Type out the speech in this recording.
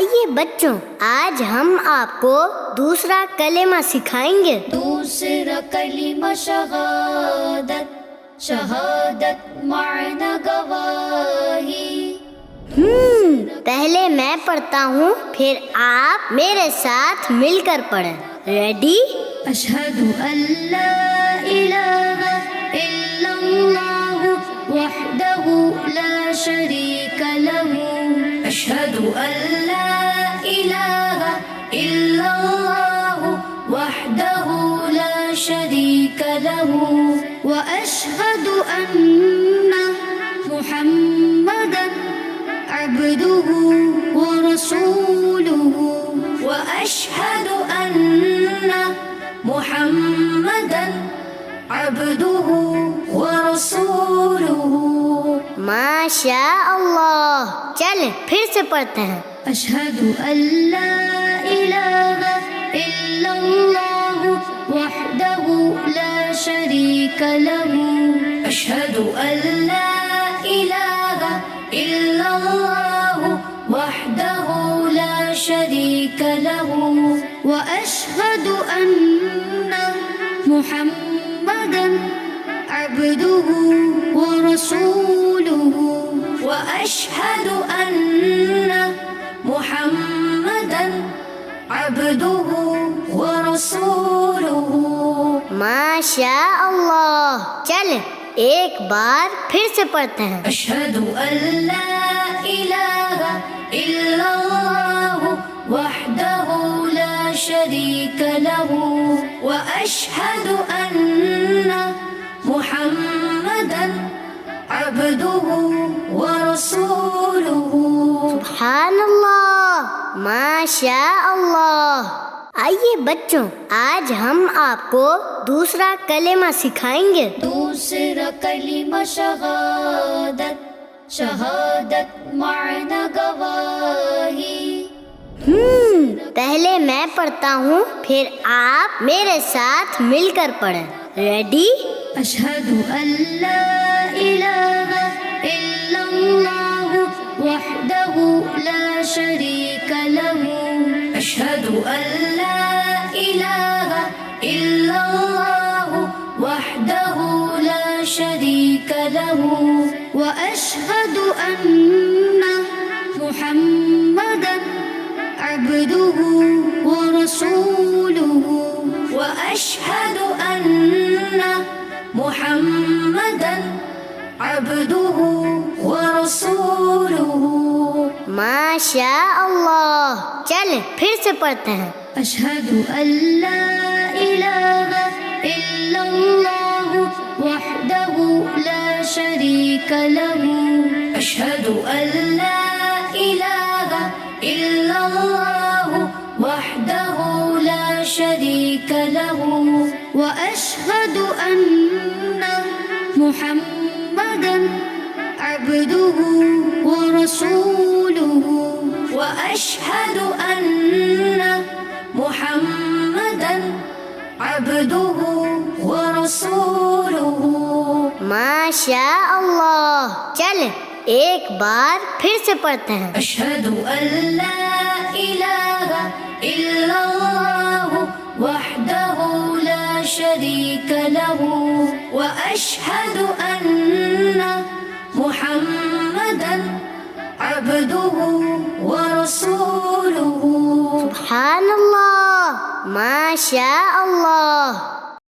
آئیے بچوں، آج ہم آپ کو دوسرا کلمہ سکھائیں گے۔ دوسرا کلمہ شہادت، شہادت معنی گواہی۔ پہلے میں پڑھتا ہوں، پھر آپ میرے ساتھ مل کر پڑھیں۔ ریڈی؟ اشہد ان لا الہ الا اللہ وحدہ لا شریک لہ، اشہد ان لا الہ الا اللہ وحدہ لا شریک لہ، واشہد ان محمدا عبدہ ورسولہ، واشہد ان محمدا عبدہ ورسولہ۔ ماشاء اللہ، چلیں پھر سے پڑھتے ہیں۔ اشہد ان لا الہ الا اللہ وحدہ لا شریک لہ، اشہد ان لا الہ الا اللہ وحدہ لا شریک لہ، واشہد ان محمدا عبدہ ورسولہ، واشہد ان محمدا عبدہ ورسولہ۔ ماشاء اللہ، چلیں ایک بار پھر سے پڑھتے ہیں۔ اشہد ان لا الہ الا اللہ وحدہ لا شریک لہ، واشہد ان محمدا عبدہ ورسولہ۔ سبحان اللہ، ماشاء اللہ۔ آئیے بچوں، آج ہم آپ کو دوسرا کلمہ سکھائیں گے۔ دوسرا کلمہ شہادت، شہادت معنی گواہی۔ پہلے میں پڑھتا ہوں، پھر آپ میرے ساتھ مل کر پڑھیں۔ ریڈی؟ اشہد ان لا الہ الا اللہ وحدہ لا شریک لہ، اشہد ان لا الہ الا اللہ وحدہ لا شریک لہ، واشہد ان محمدا عبدہ ورسولہ، واشہد ان محمدا عبدہ ورسولہ۔ ماشاء اللہ، چلیں پھر سے پڑھتے ہیں۔ اشہد ان لا الہ الا اللہ وحدہ لا شریک لہ، اشہد ان لا الہ الا اللہ وحدہ لا شریک لہ، واشہد ان محمدا عبدہ ورسولہ، واشہد ان محمدا عبدہ ورسولہ۔ ماشاء اللہ، چلیں ایک بار پھر سے پڑھتے ہیں۔ اشہد ان لا الہ الا اللہ وحدہ لا شریک لہ، واشہد ان محمدا عبدہ ورسولہ۔ سبحان اللہ، ماشاء اللہ۔